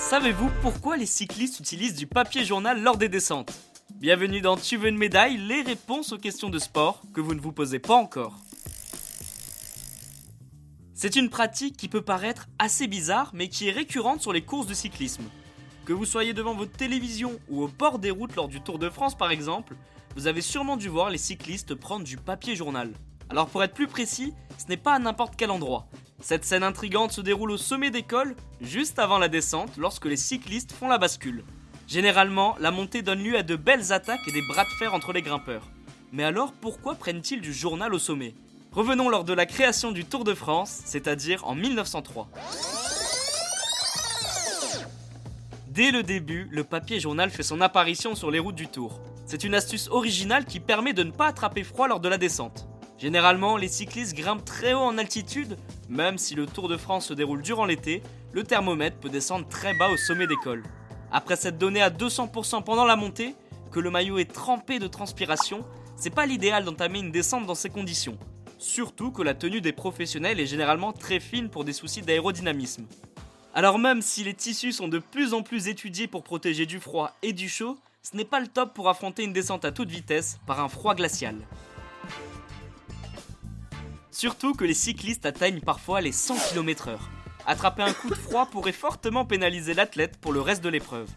Savez-vous pourquoi les cyclistes utilisent du papier journal lors des descentes ? Bienvenue dans Tu veux une médaille, les réponses aux questions de sport que vous ne vous posez pas encore. C'est une pratique qui peut paraître assez bizarre, mais qui est récurrente sur les courses de cyclisme. Que vous soyez devant votre télévision ou au bord des routes lors du Tour de France par exemple, vous avez sûrement dû voir les cyclistes prendre du papier journal. Alors pour être plus précis, ce n'est pas à n'importe quel endroit. Cette scène intrigante se déroule au sommet des cols, juste avant la descente, lorsque les cyclistes font la bascule. Généralement, la montée donne lieu à de belles attaques et des bras de fer entre les grimpeurs. Mais alors, pourquoi prennent-ils du journal au sommet ? Revenons lors de la création du Tour de France, c'est-à-dire en 1903. Dès le début, le papier journal fait son apparition sur les routes du Tour. C'est une astuce originale qui permet de ne pas attraper froid lors de la descente. Généralement, les cyclistes grimpent très haut en altitude, même si le Tour de France se déroule durant l'été, le thermomètre peut descendre très bas au sommet des cols. Après s'être donné à 200% pendant la montée, que le maillot est trempé de transpiration, c'est pas l'idéal d'entamer une descente dans ces conditions. Surtout que la tenue des professionnels est généralement très fine pour des soucis d'aérodynamisme. Alors même si les tissus sont de plus en plus étudiés pour protéger du froid et du chaud, ce n'est pas le top pour affronter une descente à toute vitesse par un froid glacial. Surtout que les cyclistes atteignent parfois les 100 km/h. Attraper un coup de froid pourrait fortement pénaliser l'athlète pour le reste de l'épreuve.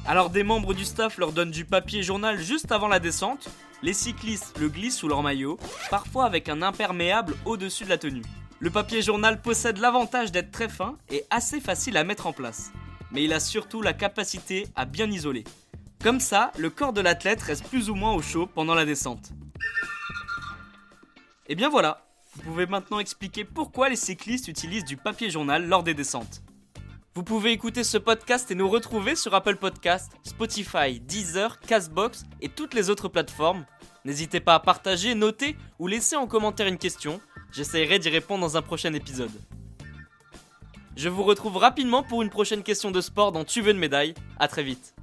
Alors des membres du staff leur donnent du papier journal juste avant la descente, les cyclistes le glissent sous leur maillot, parfois avec un imperméable au-dessus de la tenue. Le papier journal possède l'avantage d'être très fin et assez facile à mettre en place. Mais il a surtout la capacité à bien isoler. Comme ça, le corps de l'athlète reste plus ou moins au chaud pendant la descente. Et bien voilà, vous pouvez maintenant expliquer pourquoi les cyclistes utilisent du papier journal lors des descentes. Vous pouvez écouter ce podcast et nous retrouver sur Apple Podcasts, Spotify, Deezer, Castbox et toutes les autres plateformes. N'hésitez pas à partager, noter ou laisser en commentaire une question. J'essaierai d'y répondre dans un prochain épisode. Je vous retrouve rapidement pour une prochaine question de sport dans Tu veux une médaille. À très vite.